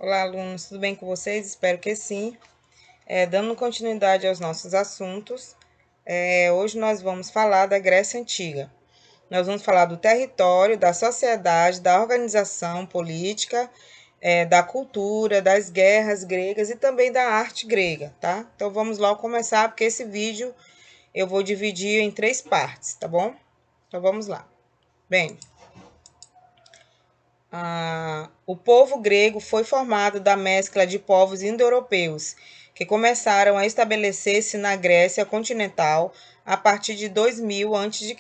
Olá, alunos, tudo bem com vocês? Espero que sim. Dando continuidade aos nossos assuntos, hoje nós vamos falar da Grécia Antiga. Nós vamos falar do território, da sociedade, da organização política, da cultura, das guerras gregas e também da arte grega, tá? Então vamos logo começar, porque esse vídeo eu vou dividir em 3 partes, tá bom? Então vamos lá. Bem, o povo grego foi formado da mescla de povos indo-europeus, que começaram a estabelecer-se na Grécia continental a partir de 2000 a.C.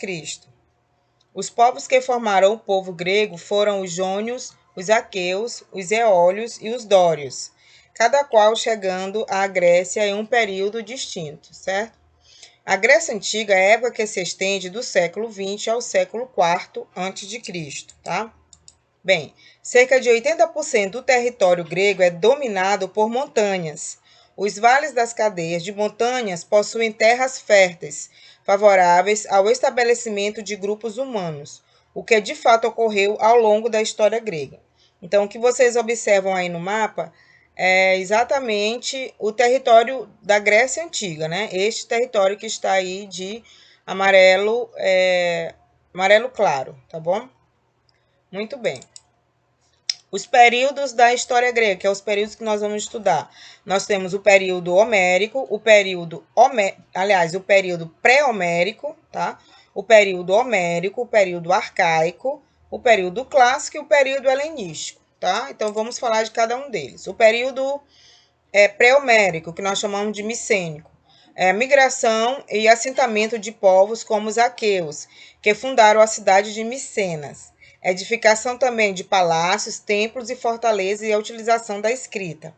Os povos que formaram o povo grego foram os jônios, os aqueus, os eólios e os dórios, cada qual chegando à Grécia em um período distinto, certo? A Grécia Antiga é a época que se estende do século XX ao século IV a.C., tá? Bem, cerca de 80% do território grego é dominado por montanhas. Os vales das cadeias de montanhas possuem terras férteis, favoráveis ao estabelecimento de grupos humanos, o que de fato ocorreu ao longo da história grega. Então, o que vocês observam aí no mapa é exatamente o território da Grécia Antiga, né? Este território que está aí de amarelo, amarelo claro, tá bom? Muito bem. Os períodos da história grega, que é os períodos que nós vamos estudar. Nós temos o período homérico, o período pré-homérico, tá? O período homérico, o período arcaico, o período clássico e o período helenístico, tá? Então vamos falar de cada um deles. O período pré-homérico, que nós chamamos de micênico, migração e assentamento de povos como os aqueus, que fundaram a cidade de Micenas. Edificação também de palácios, templos e fortalezas e a utilização da escrita.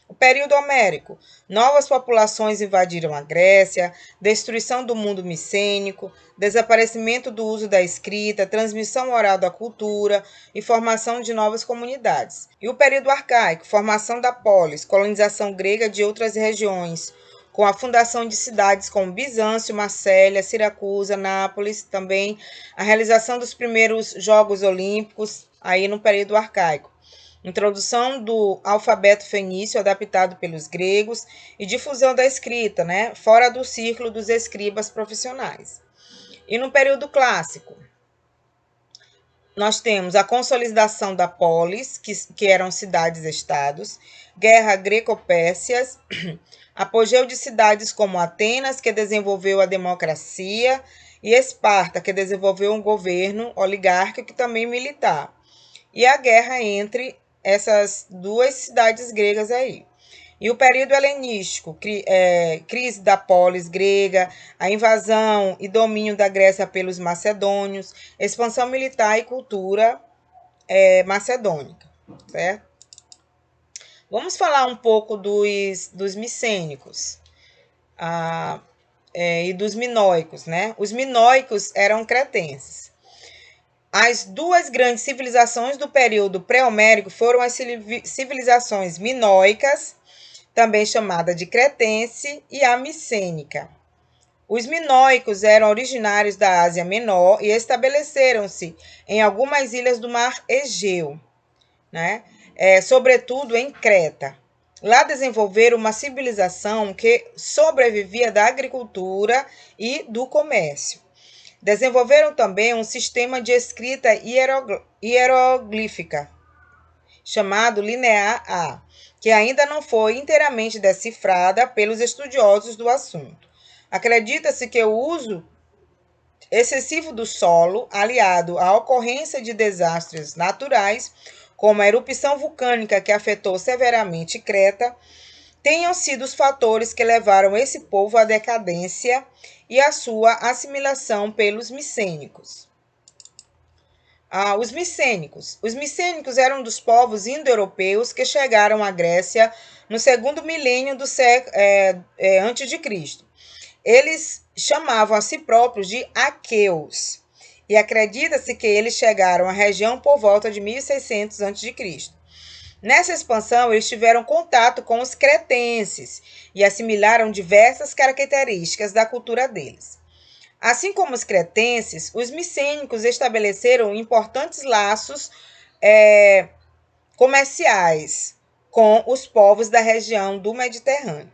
O período homérico, novas populações invadiram a Grécia, destruição do mundo micênico, desaparecimento do uso da escrita, transmissão oral da cultura e formação de novas comunidades. E o período arcaico, formação da polis, colonização grega de outras regiões, com a fundação de cidades como Bizâncio, Marsella, Siracusa, Nápoles, também a realização dos primeiros Jogos Olímpicos, aí no período arcaico. Introdução do alfabeto fenício adaptado pelos gregos e difusão da escrita, né, fora do círculo dos escribas profissionais. E no período clássico, nós temos a consolidação da polis, que eram cidades-estados, guerra greco-pérsias, apogeu de cidades como Atenas, que desenvolveu a democracia, e Esparta, que desenvolveu um governo oligárquico e também militar. E a guerra entre essas duas cidades gregas aí. E o período helenístico, crise da polis grega, a invasão e domínio da Grécia pelos macedônios, expansão militar e cultura macedônica, certo? Vamos falar um pouco dos micênicos e dos minoicos, né? Os minoicos eram cretenses. As duas grandes civilizações do período pré-homérico foram as civilizações minoicas, também chamada de cretense, e a micênica. Os minoicos eram originários da Ásia Menor e estabeleceram-se em algumas ilhas do mar Egeu, né? Sobretudo em Creta. Lá desenvolveram uma civilização que sobrevivia da agricultura e do comércio. Desenvolveram também um sistema de escrita hieroglífica, chamado Linear A, que ainda não foi inteiramente decifrada pelos estudiosos do assunto. Acredita-se que o uso excessivo do solo, aliado à ocorrência de desastres naturais, como a erupção vulcânica que afetou severamente Creta, tenham sido os fatores que levaram esse povo à decadência e à sua assimilação pelos micênicos. Os micênicos. Os micênicos eram dos povos indo-europeus que chegaram à Grécia no segundo milênio do antes de Cristo. Eles chamavam a si próprios de aqueus. E acredita-se que eles chegaram à região por volta de 1600 a.C. Nessa expansão, eles tiveram contato com os cretenses e assimilaram diversas características da cultura deles. Assim como os cretenses, os micênicos estabeleceram importantes laços comerciais com os povos da região do Mediterrâneo.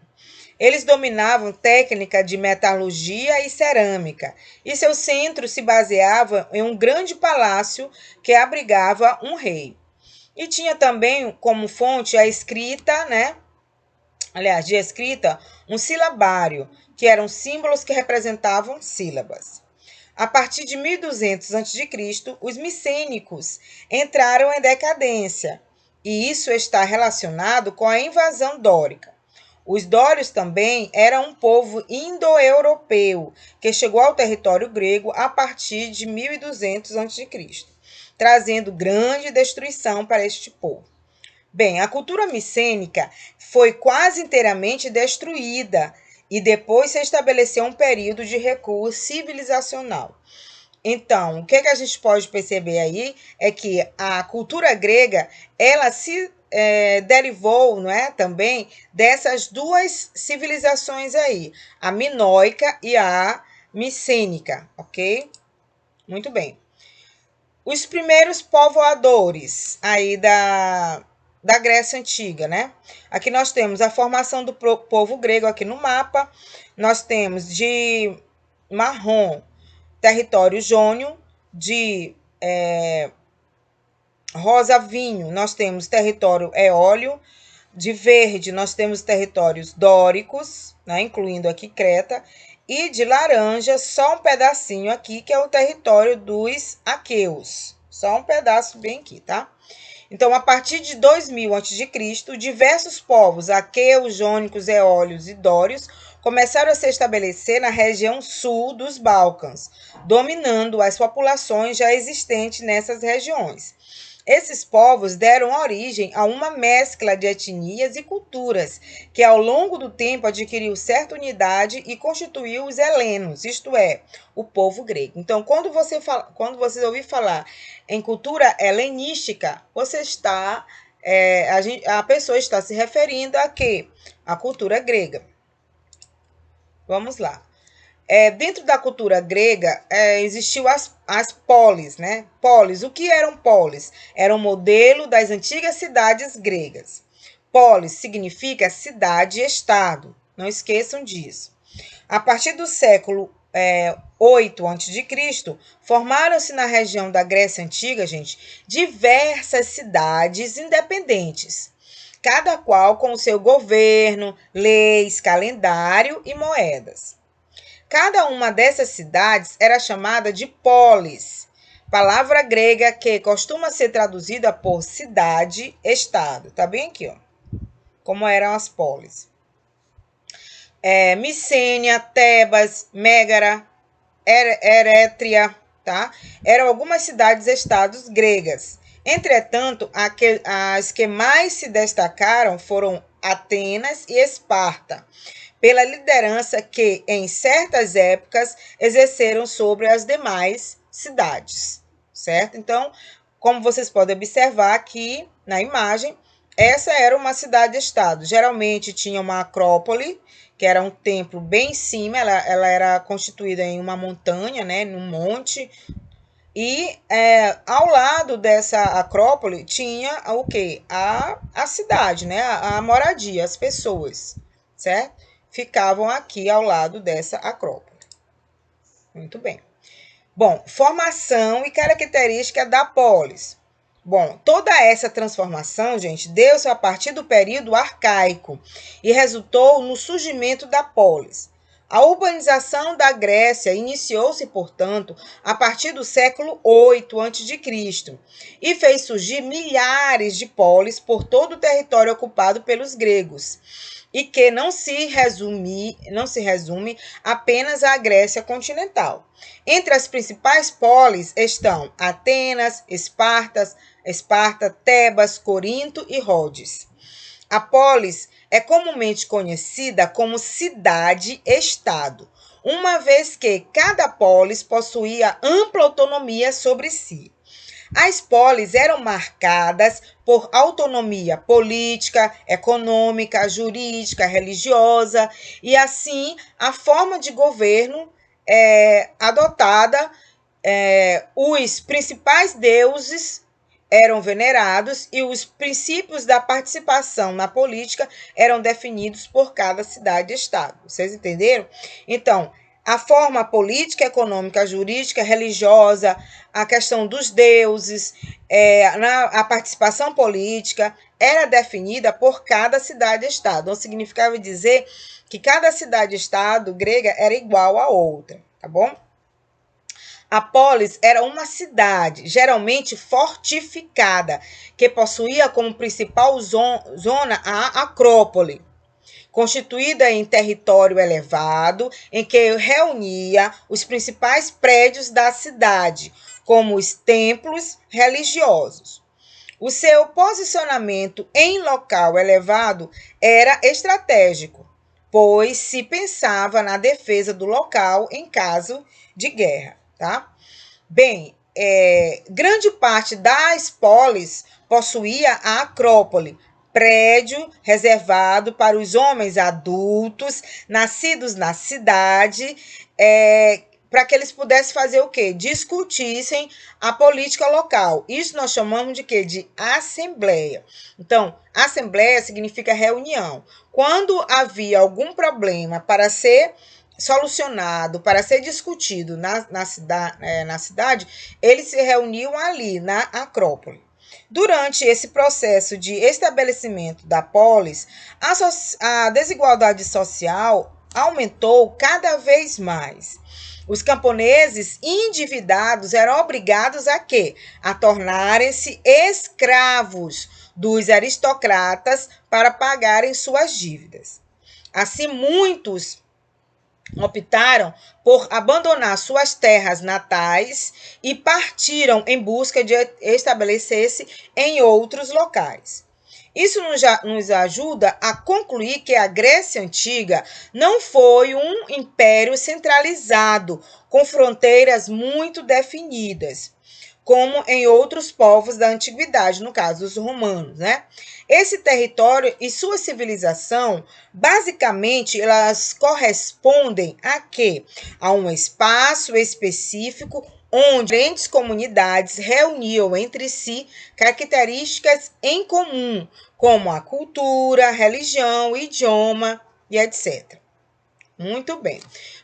Eles dominavam técnica de metalurgia e cerâmica, e seu centro se baseava em um grande palácio que abrigava um rei. E tinha também como fonte a escrita, né? Aliás, de escrita, um silabário, que eram símbolos que representavam sílabas. A partir de 1200 a.C., os micênicos entraram em decadência, e isso está relacionado com a invasão dórica. Os dórios também eram um povo indo-europeu que chegou ao território grego a partir de 1200 a.C., trazendo grande destruição para este povo. Bem, a cultura micênica foi quase inteiramente destruída e depois se estabeleceu um período de recuo civilizacional. Então, o que a gente pode perceber aí é que a cultura grega, ela se derivou, não é, também dessas duas civilizações aí, a minoica e a micênica, ok? Muito bem. Os primeiros povoadores aí da Grécia Antiga, né? Aqui nós temos a formação do povo grego aqui no mapa, nós temos de marrom, território jônio, de rosa vinho, nós temos território eólio, de verde nós temos territórios dóricos, né, incluindo aqui Creta, e de laranja só um pedacinho aqui, que é o território dos aqueus. Só um pedaço bem aqui, tá? Então, a partir de 2000 a.C., diversos povos aqueus, jônicos, eólios e dórios começaram a se estabelecer na região sul dos Balcãs, dominando as populações já existentes nessas regiões. Esses povos deram origem a uma mescla de etnias e culturas, que ao longo do tempo adquiriu certa unidade e constituiu os helenos, isto é, o povo grego. Então, quando você ouvir falar em cultura helenística, a pessoa está se referindo a quê? A cultura grega. Vamos lá. Dentro da cultura grega, existiu as polis, né? Polis, o que eram polis? Era um modelo das antigas cidades gregas. Polis significa cidade-estado, não esqueçam disso. A partir do século 8 a.C., formaram-se na região da Grécia Antiga, gente, diversas cidades independentes, cada qual com o seu governo, leis, calendário e moedas. Cada uma dessas cidades era chamada de polis, palavra grega que costuma ser traduzida por cidade-estado. Tá bem aqui, ó. Como eram as polis. Micênia, Tebas, Mégara, Erétria, tá? Eram algumas cidades-estados gregas. Entretanto, as que mais se destacaram foram Atenas e Esparta, pela liderança que, em certas épocas, exerceram sobre as demais cidades, certo? Então, como vocês podem observar aqui na imagem, essa era uma cidade-estado. Geralmente tinha uma acrópole, que era um templo bem em cima, ela era constituída em uma montanha, né, num monte, e ao lado dessa acrópole tinha o quê? A cidade, né, a moradia, as pessoas, certo? Ficavam aqui ao lado dessa acrópole. Muito bem. Bom, formação e característica da polis. Bom, toda essa transformação, gente, deu-se a partir do período arcaico e resultou no surgimento da polis. A urbanização da Grécia iniciou-se, portanto, a partir do século 8 a.C. e fez surgir milhares de polis por todo o território ocupado pelos gregos, e que não se resume apenas à Grécia continental. Entre as principais polis estão Atenas, Esparta, Tebas, Corinto e Rhodes. A polis é comumente conhecida como cidade-estado, uma vez que cada polis possuía ampla autonomia sobre si. As polis eram marcadas por autonomia política, econômica, jurídica, religiosa, e assim a forma de governo adotada, os principais deuses eram venerados e os princípios da participação na política eram definidos por cada cidade-estado. Vocês entenderam? Então, a forma política, econômica, jurídica, religiosa, a questão dos deuses, a participação política era definida por cada cidade-estado. Então, significava dizer que cada cidade-estado grega era igual a outra, tá bom? A polis era uma cidade, geralmente fortificada, que possuía como principal zona a Acrópole, constituída em território elevado, em que reunia os principais prédios da cidade, como os templos religiosos. O seu posicionamento em local elevado era estratégico, pois se pensava na defesa do local em caso de guerra, tá? Bem, grande parte das polis possuía a Acrópole, prédio reservado para os homens adultos, nascidos na cidade, para que eles pudessem fazer o quê? Discutissem a política local. Isso nós chamamos de quê? De assembleia. Então, assembleia significa reunião. Quando havia algum problema para ser solucionado, para ser discutido na cidade, eles se reuniam ali, na Acrópole. Durante esse processo de estabelecimento da polis, a desigualdade social aumentou cada vez mais. Os camponeses endividados eram obrigados a quê? A tornarem-se escravos dos aristocratas para pagarem suas dívidas. Assim, muitos optaram por abandonar suas terras natais e partiram em busca de estabelecer-se em outros locais. Isso nos ajuda a concluir que a Grécia Antiga não foi um império centralizado, com fronteiras muito definidas, como em outros povos da antiguidade, no caso os romanos, né? Esse território e sua civilização, basicamente, elas correspondem a quê? A um espaço específico onde diferentes comunidades reuniam entre si características em comum, como a cultura, a religião, o idioma e etc. Muito bem.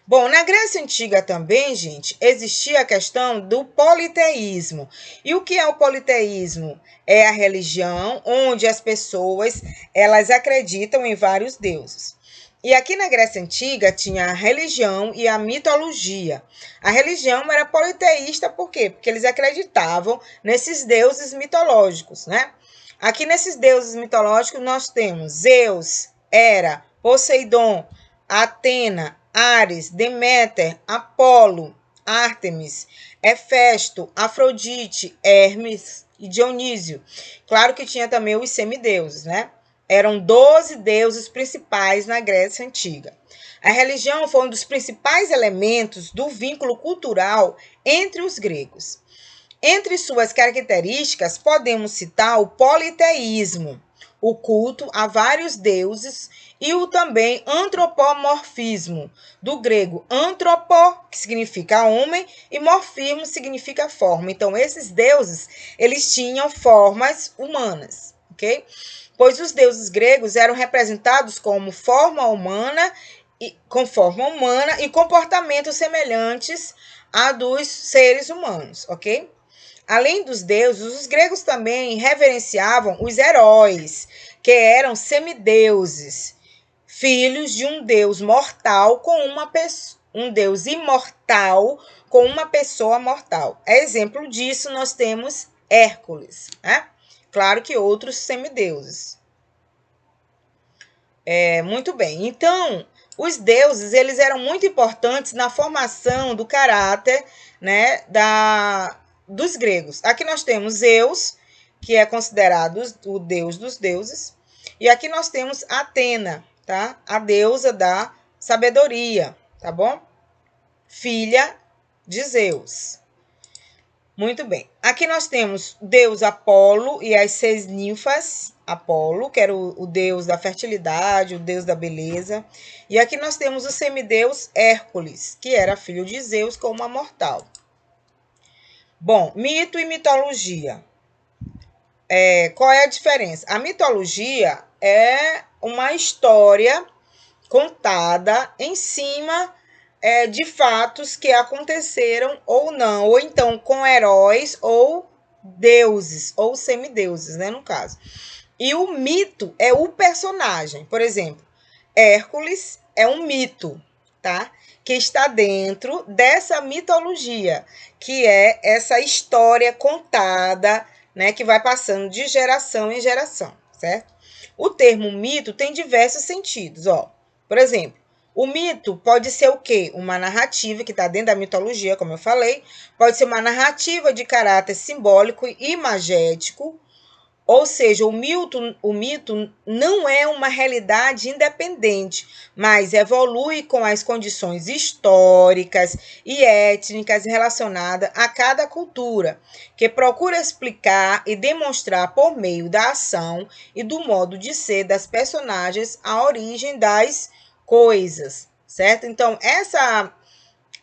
Bom, na Grécia Antiga também, gente, existia a questão do politeísmo. E o que é o politeísmo? É a religião onde as pessoas, elas acreditam em vários deuses. E aqui na Grécia Antiga tinha a religião e a mitologia. A religião era politeísta, por quê? Porque eles acreditavam nesses deuses mitológicos, né? Aqui nesses deuses mitológicos nós temos Zeus, Hera, Poseidon, Atena, Ares, Deméter, Apolo, Ártemis, Hefesto, Afrodite, Hermes e Dionísio. Claro que tinha também os semideuses, né? Eram 12 deuses principais na Grécia Antiga. A religião foi um dos principais elementos do vínculo cultural entre os gregos. Entre suas características, podemos citar o politeísmo, o culto a vários deuses, e o também antropomorfismo, do grego antropo, que significa homem, e morfismo significa forma. Então, esses deuses, eles tinham formas humanas, ok? Pois os deuses gregos eram representados como com forma humana e comportamentos semelhantes a dos seres humanos, ok? Além dos deuses, os gregos também reverenciavam os heróis, que eram semideuses, filhos de um deus mortal com um deus imortal com uma pessoa mortal. Exemplo disso, nós temos Hércules, né? Claro que outros semideuses. Muito bem. Então, os deuses, eles eram muito importantes na formação do caráter, né, dos gregos. Aqui nós temos Zeus, que é considerado o deus dos deuses. E aqui nós temos Atena, tá? A deusa da sabedoria, tá bom? Filha de Zeus. Muito bem. Aqui nós temos Deus Apolo e as 6 ninfas. Apolo, que era o deus da fertilidade, o deus da beleza. E aqui nós temos o semideus Hércules, que era filho de Zeus com uma mortal. Bom, mito e mitologia. qual é a diferença? A mitologia é uma história contada em cima de fatos que aconteceram ou não, ou então com heróis ou deuses, ou semideuses, né, no caso. E o mito é o personagem. Por exemplo, Hércules é um mito, tá? Que está dentro dessa mitologia, que é essa história contada, né, que vai passando de geração em geração, certo? O termo mito tem diversos sentidos, ó. Por exemplo, o mito pode ser o quê? Uma narrativa que está dentro da mitologia, como eu falei, pode ser uma narrativa de caráter simbólico e imagético, ou seja, o mito não é uma realidade independente, mas evolui com as condições históricas e étnicas relacionadas a cada cultura, que procura explicar e demonstrar por meio da ação e do modo de ser das personagens a origem das coisas, certo? Então,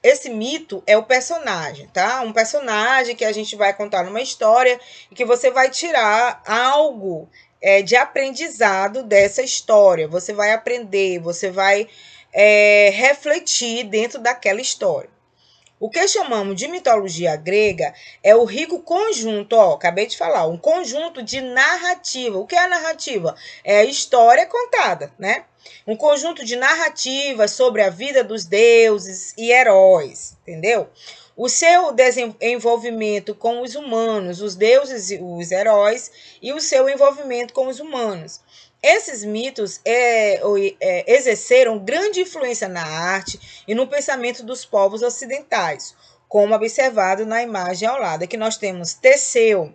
esse mito é o personagem, tá? Um personagem que a gente vai contar numa história e que você vai tirar algo de aprendizado dessa história. Você vai aprender, você vai refletir dentro daquela história. O que chamamos de mitologia grega é o rico conjunto, ó, acabei de falar, um conjunto de narrativa. O que é a narrativa? É a história contada, né? Um conjunto de narrativas sobre a vida dos deuses e heróis, entendeu? O seu desenvolvimento com os humanos, os deuses e os heróis, e o seu envolvimento com os humanos. Esses mitos exerceram grande influência na arte e no pensamento dos povos ocidentais, como observado na imagem ao lado. Aqui nós temos Teseu,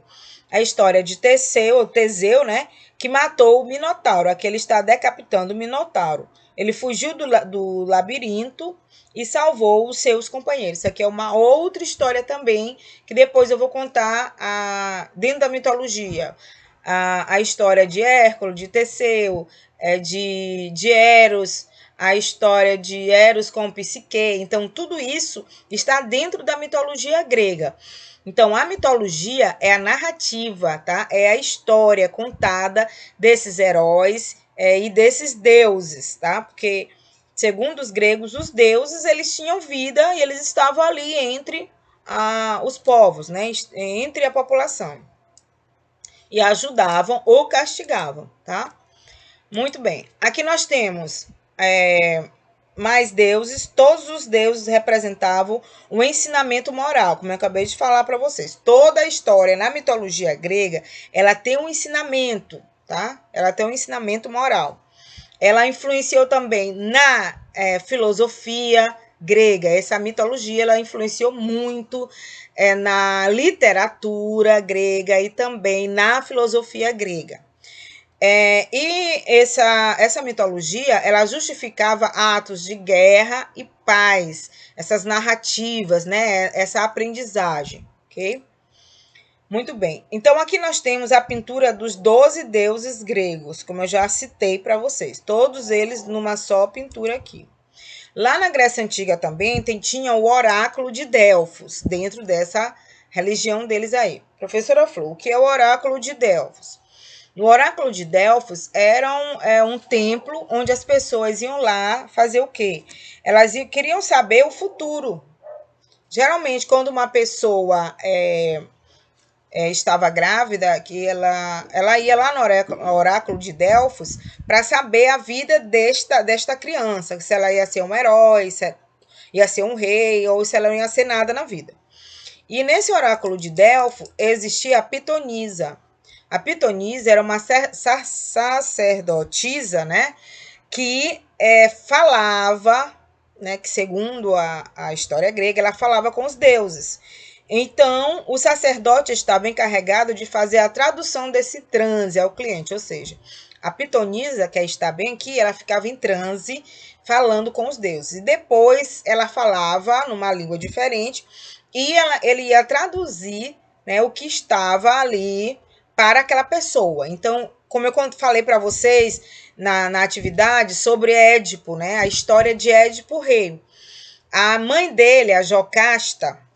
a história de Teseu, né, que matou o Minotauro. Aqui ele está decapitando o Minotauro. Ele fugiu do labirinto e salvou os seus companheiros. Isso aqui é uma outra história também, que depois eu vou contar dentro da mitologia. A história de Hércules, de Teseu, de Eros, a história de Eros com Psique. Então, tudo isso está dentro da mitologia grega. Então, a mitologia é a narrativa, tá? É a história contada desses heróis e desses deuses, tá? Porque, segundo os gregos, os deuses, eles tinham vida e eles estavam ali entre os povos, né? Entre a população. E ajudavam ou castigavam, tá? Muito bem. Aqui nós temos mais deuses. Todos os deuses representavam um ensinamento moral, como eu acabei de falar para vocês. Toda a história na mitologia grega, ela tem um ensinamento, tá? Ela tem um ensinamento moral. Ela influenciou também na filosofia grega. Essa mitologia ela influenciou muito na literatura grega e também na filosofia grega. E essa mitologia ela justificava atos de guerra e paz, essas narrativas, né? Essa aprendizagem, ok? Muito bem. Então, aqui nós temos a pintura dos 12 deuses gregos, como eu já citei para vocês. Todos eles numa só pintura aqui. Lá na Grécia Antiga também tinha o oráculo de Delfos, dentro dessa religião deles aí. Professora Flor, o que é o oráculo de Delfos? No oráculo de Delfos era um templo onde as pessoas iam lá fazer o quê? Elas queriam saber o futuro. Geralmente, quando uma pessoa estava grávida, que ela ia lá no oráculo de Delfos para saber a vida desta criança, se ela ia ser um herói, se ia ser um rei, ou se ela não ia ser nada na vida. E nesse oráculo de Delfos existia a Pitonisa. A Pitonisa era uma sacerdotisa, né, que falava, né, que segundo a história grega, ela falava com os deuses. Então, o sacerdote estava encarregado de fazer a tradução desse transe ao cliente, ou seja, a pitonisa, que está bem aqui, ela ficava em transe falando com os deuses. E depois ela falava numa língua diferente e ele ia traduzir, né, o que estava ali para aquela pessoa. Então, como eu falei para vocês na atividade sobre Édipo, né, a história de Édipo Rei. A mãe dele, a Jocasta,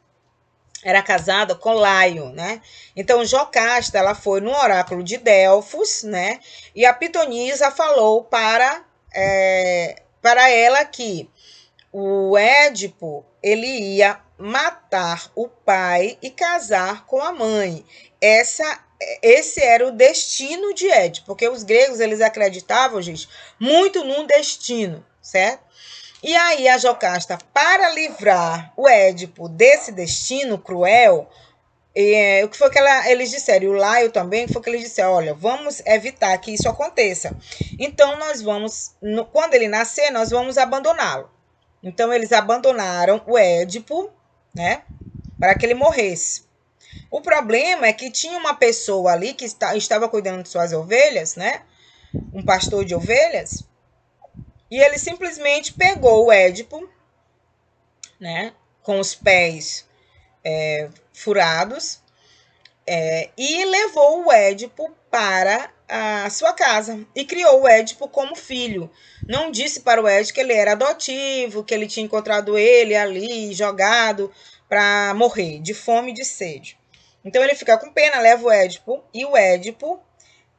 era casada com Laio, né? Então Jocasta, ela foi no oráculo de Delfos, né? E a pitonisa falou para ela que o Édipo, ele ia matar o pai e casar com a mãe. Esse era o destino de Édipo, porque os gregos, eles acreditavam, gente, muito num destino, certo? E aí a Jocasta, para livrar o Édipo desse destino cruel, o que foi que eles disseram? E o Laio também foi que eles disseram: olha, vamos evitar que isso aconteça. Então, nós vamos, quando ele nascer, nós vamos abandoná-lo. Então, eles abandonaram o Édipo, né, para que ele morresse. O problema é que tinha uma pessoa ali que estava cuidando de suas ovelhas, né, um pastor de ovelhas, e ele simplesmente pegou o Édipo, né, com os pés furados, e levou o Édipo para a sua casa e criou o Édipo como filho. Não disse para o Édipo que ele era adotivo, que ele tinha encontrado ele ali jogado para morrer de fome e de sede. Então ele fica com pena, leva o Édipo, e o Édipo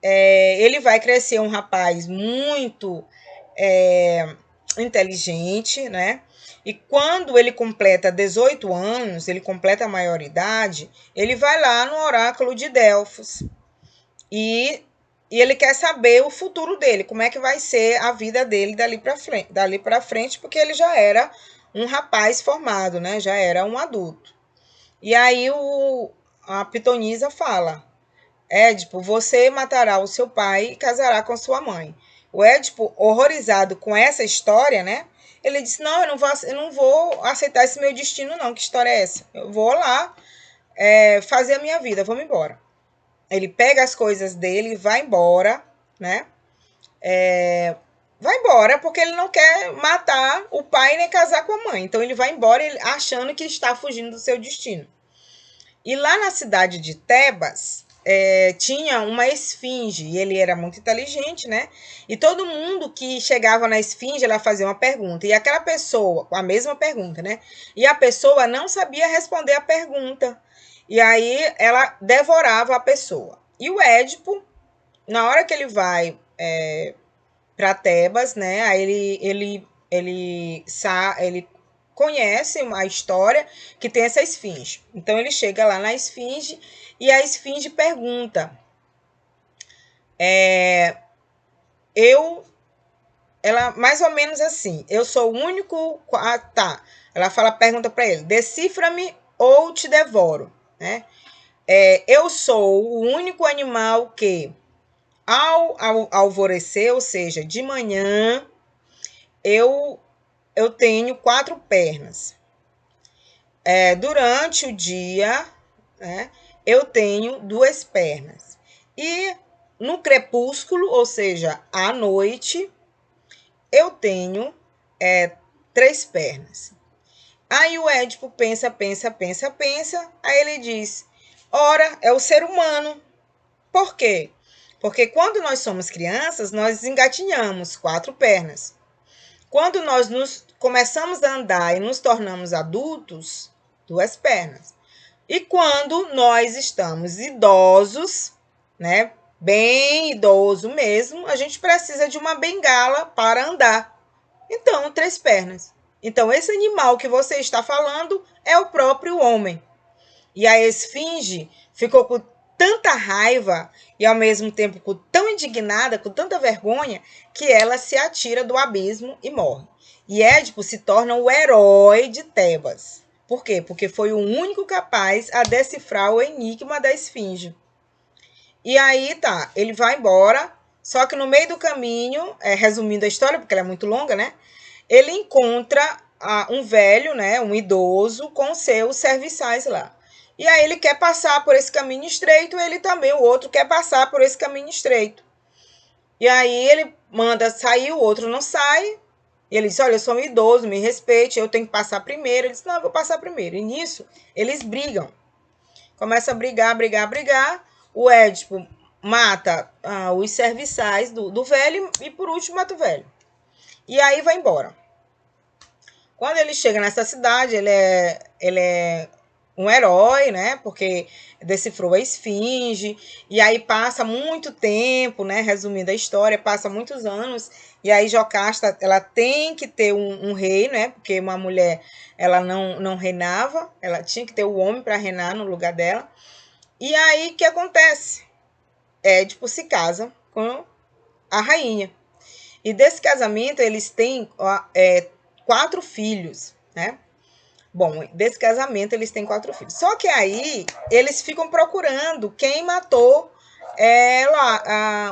ele vai crescer um rapaz muito inteligente, né? E quando ele completa 18 anos, ele completa a maioridade, ele vai lá no oráculo de Delfos e ele quer saber o futuro dele, como é que vai ser a vida dele dali para frente, porque ele já era um rapaz formado, né? Já era um adulto. E aí a pitonisa fala: Édipo, você matará o seu pai e casará com sua mãe. O Édipo, horrorizado com essa história, né? Ele disse: não, eu não vou aceitar esse meu destino, não. Que história é essa? Eu vou lá fazer a minha vida, vamos embora. Ele pega as coisas dele e vai embora, né? Vai embora porque ele não quer matar o pai nem casar com a mãe. Então ele vai embora achando que está fugindo do seu destino. E lá na cidade de Tebas, tinha uma esfinge, e ele era muito inteligente, né? E todo mundo que chegava na esfinge, ela fazia uma pergunta, e aquela pessoa, a mesma pergunta, né? E a pessoa não sabia responder a pergunta, e aí ela devorava a pessoa. E o Édipo, na hora que ele vai para Tebas, né? Aí ele conhece a história que tem essa esfinge. Então ele chega lá na esfinge e a esfinge pergunta: ela mais ou menos assim, eu sou o único, tá. Ela pergunta para ele: decifra-me ou te devoro, né? Eu sou o único animal que ao alvorecer, ou seja, de manhã, eu tenho 4 pernas. Durante o dia, né, eu tenho 2 pernas. E no crepúsculo, ou seja, à noite, eu tenho 3 pernas. Aí o Édipo pensa, aí ele diz: ora, é o ser humano. Por quê? Porque quando nós somos crianças, nós engatinhamos 4 pernas. Quando nós começamos a andar e nos tornamos adultos, 2 pernas. E quando nós estamos idosos, né, bem idoso mesmo, a gente precisa de uma bengala para andar. Então, 3 pernas. Então, esse animal que você está falando é o próprio homem. E a esfinge ficou com tanta raiva e ao mesmo tempo tão indignada, com tanta vergonha, que ela se atira do abismo e morre. E Édipo se torna o herói de Tebas. Por quê? Porque foi o único capaz a decifrar o enigma da esfinge. E aí tá, ele vai embora, só que no meio do caminho, resumindo a história, porque ela é muito longa, né? Ele encontra um velho, né, um idoso, com seus serviçais lá. E aí ele quer passar por esse caminho estreito, ele também, o outro, quer passar por esse caminho estreito. E aí ele manda sair, o outro não sai. E ele diz: olha, eu sou um idoso, me respeite, eu tenho que passar primeiro. Ele diz: não, eu vou passar primeiro. E nisso, eles brigam. Começa a brigar. O Édipo mata os serviçais do velho e, por último, mata o velho. E aí vai embora. Quando ele chega nessa cidade, ele é um herói, né? Porque decifrou a esfinge, e aí passa muito tempo, né? Resumindo a história, passa muitos anos, e aí Jocasta, ela tem que ter um rei, né? Porque uma mulher, ela não reinava, ela tinha que ter o homem para reinar no lugar dela. E aí, o que acontece? Édipo se casa com a rainha. E desse casamento, eles têm 4 filhos, né? Bom, desse casamento eles têm 4 filhos. Só que aí eles ficam procurando quem matou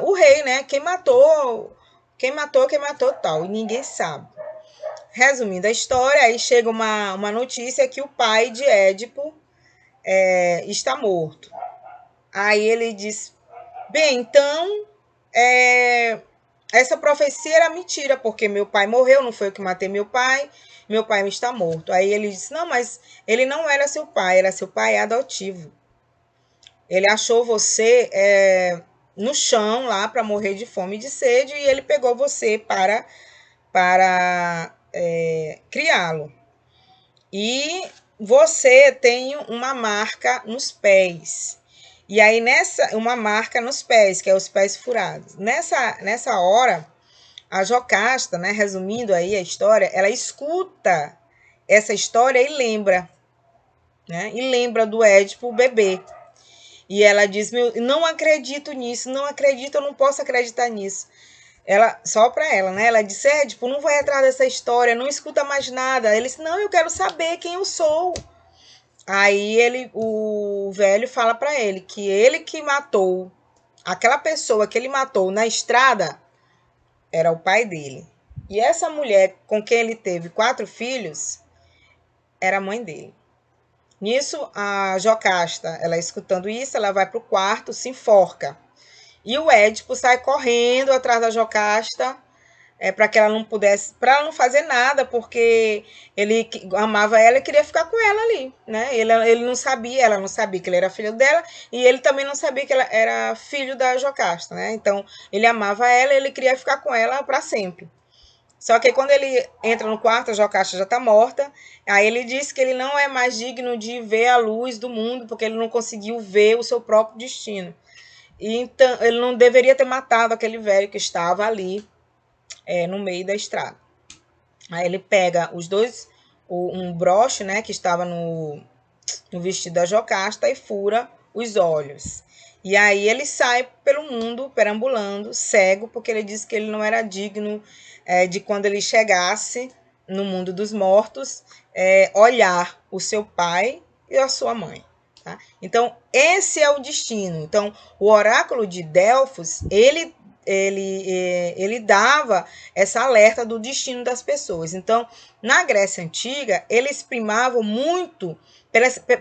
o rei, né? Quem matou tal. E ninguém sabe. Resumindo a história, aí chega uma notícia que o pai de Édipo está morto. Aí ele diz: bem, então essa profecia era mentira, porque meu pai morreu, não foi eu que matei meu pai está morto. Aí ele disse: não, mas ele não era seu pai, era seu pai adotivo. Ele achou você no chão lá para morrer de fome e de sede, e ele pegou você para criá-lo. E você tem uma marca nos pés. E aí, uma marca nos pés, que é os pés furados. Nessa hora, a Jocasta, né, resumindo aí a história, ela escuta essa história e lembra, né? E lembra do Édipo, o bebê. E ela diz: não acredito nisso, não acredito, eu não posso acreditar nisso. Ela, só para ela, né? Ela disse: Édipo, não vai atrás dessa história, não escuta mais nada. Ele disse: não, eu quero saber quem eu sou. Aí o velho fala para ele que matou, aquela pessoa que ele matou na estrada era o pai dele. E essa mulher com quem ele teve 4 filhos era a mãe dele. Nisso, a Jocasta, ela escutando isso, ela vai para o quarto, se enforca. E o Édipo sai correndo atrás da Jocasta para que ela não pudesse, para ela não fazer nada, porque ele amava ela e queria ficar com ela ali, né? Ele não sabia, ela não sabia que ele era filho dela, e ele também não sabia que ela era filho da Jocasta, né? Então, ele amava ela e ele queria ficar com ela para sempre. Só que quando ele entra no quarto, a Jocasta já está morta. Aí ele diz que ele não é mais digno de ver a luz do mundo, porque ele não conseguiu ver o seu próprio destino. E então ele não deveria ter matado aquele velho que estava ali no meio da estrada. Aí ele pega um broche, né, que estava no vestido da Jocasta e fura os olhos. E aí ele sai pelo mundo perambulando, cego, porque ele disse que ele não era digno de quando ele chegasse no mundo dos mortos, olhar o seu pai e a sua mãe. Tá? Então, esse é o destino. Então, o oráculo de Delfos, ele dava essa alerta do destino das pessoas. Então, na Grécia Antiga, eles primavam muito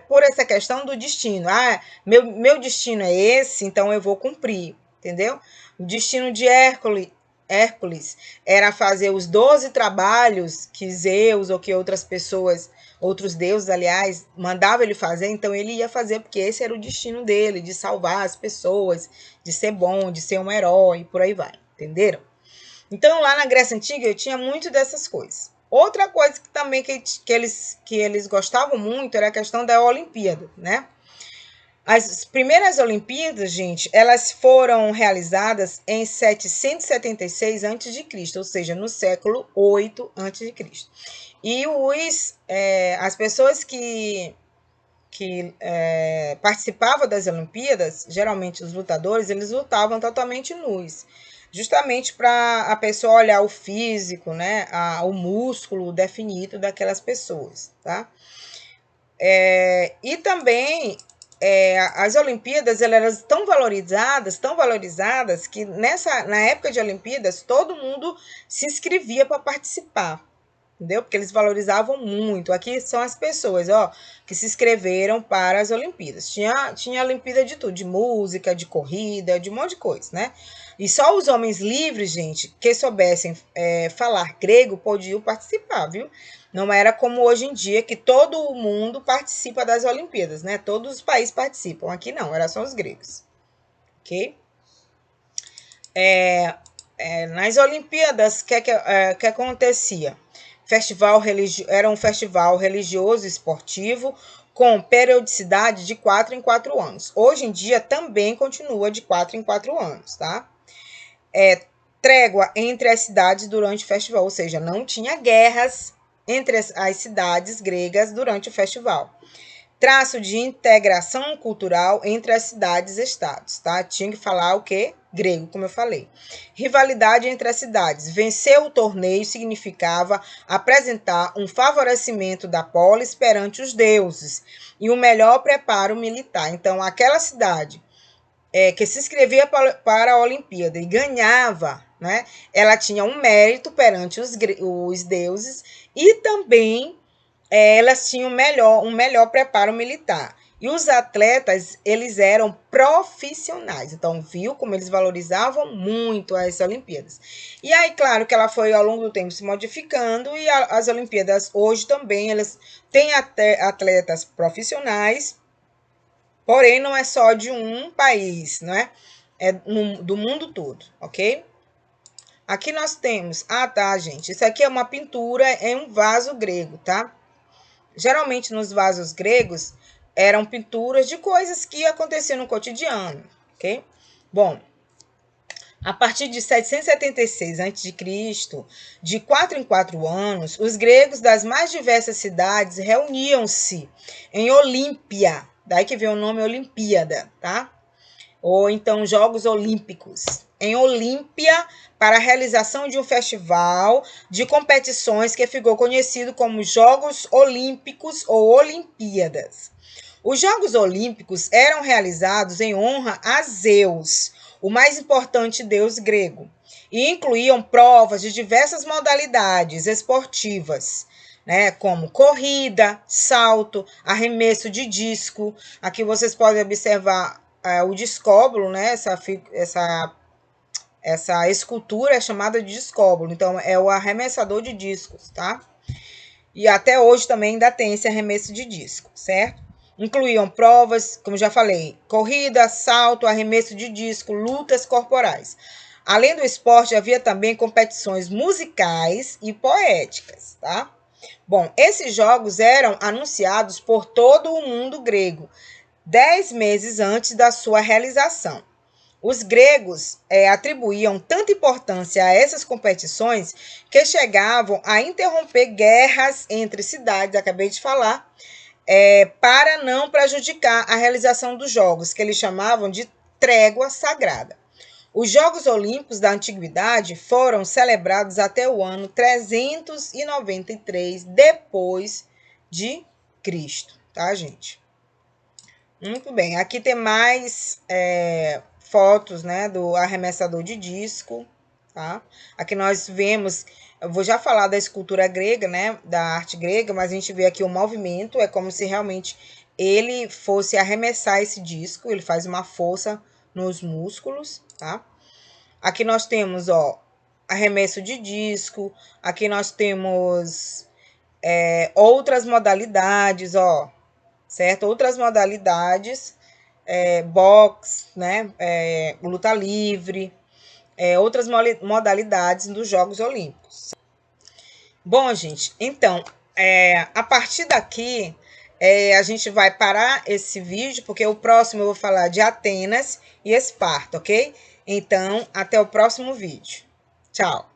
por essa questão do destino. Meu destino é esse, então eu vou cumprir, entendeu? O destino de Hércules era fazer os 12 trabalhos que Zeus ou que outros deuses, aliás, mandavam ele fazer, então ele ia fazer, porque esse era o destino dele, de salvar as pessoas, de ser bom, de ser um herói, por aí vai, entenderam? Então, lá na Grécia Antiga, eu tinha muito dessas coisas. Outra coisa que também que eles gostavam muito era a questão da Olimpíada, né? As primeiras Olimpíadas, gente, elas foram realizadas em 776 a.C., ou seja, no século 8 a.C. E as pessoas que participavam das Olimpíadas, geralmente os lutadores, eles lutavam totalmente nus, justamente para a pessoa olhar o físico, né, o músculo definido daquelas pessoas, tá? E também as Olimpíadas elas eram tão valorizadas que na época de Olimpíadas todo mundo se inscrevia para participar, entendeu? Porque eles valorizavam muito. Aqui são as pessoas, que se inscreveram para as Olimpíadas. Tinha Olimpíada de tudo, de música, de corrida, de um monte de coisa, né? E só os homens livres, gente, que soubessem falar grego, podiam participar, viu? Não era como hoje em dia, que todo mundo participa das Olimpíadas, né? Todos os países participam. Aqui não, era só os gregos. Ok? Nas Olimpíadas, o que acontecia? Era um festival religioso esportivo com periodicidade de 4 em 4 anos. Hoje em dia também continua de 4 em 4 anos, tá? Trégua entre as cidades durante o festival, ou seja, não tinha guerras entre as cidades gregas durante o festival. Traço de integração cultural entre as cidades-estados, tá? Tinha que falar o quê? Grego, como eu falei. Rivalidade entre as cidades. Vencer o torneio significava apresentar um favorecimento da polis perante os deuses e um melhor preparo militar. Então, aquela cidade que se inscrevia para a Olimpíada e ganhava, né? Ela tinha um mérito perante os deuses e também elas tinham um melhor preparo militar. E os atletas, eles eram profissionais. Então, viu como eles valorizavam muito as Olimpíadas. E aí, claro que ela foi, ao longo do tempo, se modificando. E as Olimpíadas, hoje também, elas têm atletas profissionais. Porém, não é só de um país, não é? É do mundo todo, ok? Aqui nós temos... Ah, tá, gente. Isso aqui é uma pintura em um vaso grego, tá? Geralmente nos vasos gregos eram pinturas de coisas que aconteciam no cotidiano, ok? Bom, a partir de 776 a.C., de 4 em 4 anos, os gregos das mais diversas cidades reuniam-se em Olímpia, daí que vem o nome Olimpíada, tá? Ou então Jogos Olímpicos, em Olímpia, para a realização de um festival de competições que ficou conhecido como Jogos Olímpicos ou Olimpíadas. Os Jogos Olímpicos eram realizados em honra a Zeus, o mais importante deus grego, e incluíam provas de diversas modalidades esportivas, né, como corrida, salto, arremesso de disco. Aqui vocês podem observar o discóbolo, né, essa escultura é chamada de discóbolo, então é o arremessador de discos, tá? E até hoje também ainda tem esse arremesso de disco, certo? Incluíam provas, como já falei, corrida, salto, arremesso de disco, lutas corporais. Além do esporte, havia também competições musicais e poéticas, tá? Bom, esses jogos eram anunciados por todo o mundo grego, 10 meses antes da sua realização. Os gregos atribuíam tanta importância a essas competições que chegavam a interromper guerras entre cidades, acabei de falar, para não prejudicar a realização dos jogos, que eles chamavam de trégua sagrada. Os Jogos Olímpicos da Antiguidade foram celebrados até o ano 393 depois de Cristo, tá, gente? Muito bem, aqui tem mais fotos, né, do arremessador de disco, tá? Aqui nós vemos, eu vou já falar da escultura grega, né, da arte grega, mas a gente vê aqui o movimento, é como se realmente ele fosse arremessar esse disco, ele faz uma força nos músculos, tá? Aqui nós temos, ó, arremesso de disco, aqui nós temos outras modalidades, ó, certo? Outras modalidades, boxe, né? Luta livre, outras modalidades dos Jogos Olímpicos. Bom, gente, então, a partir daqui, a gente vai parar esse vídeo, porque o próximo eu vou falar de Atenas e Esparta, ok? Então, até o próximo vídeo. Tchau!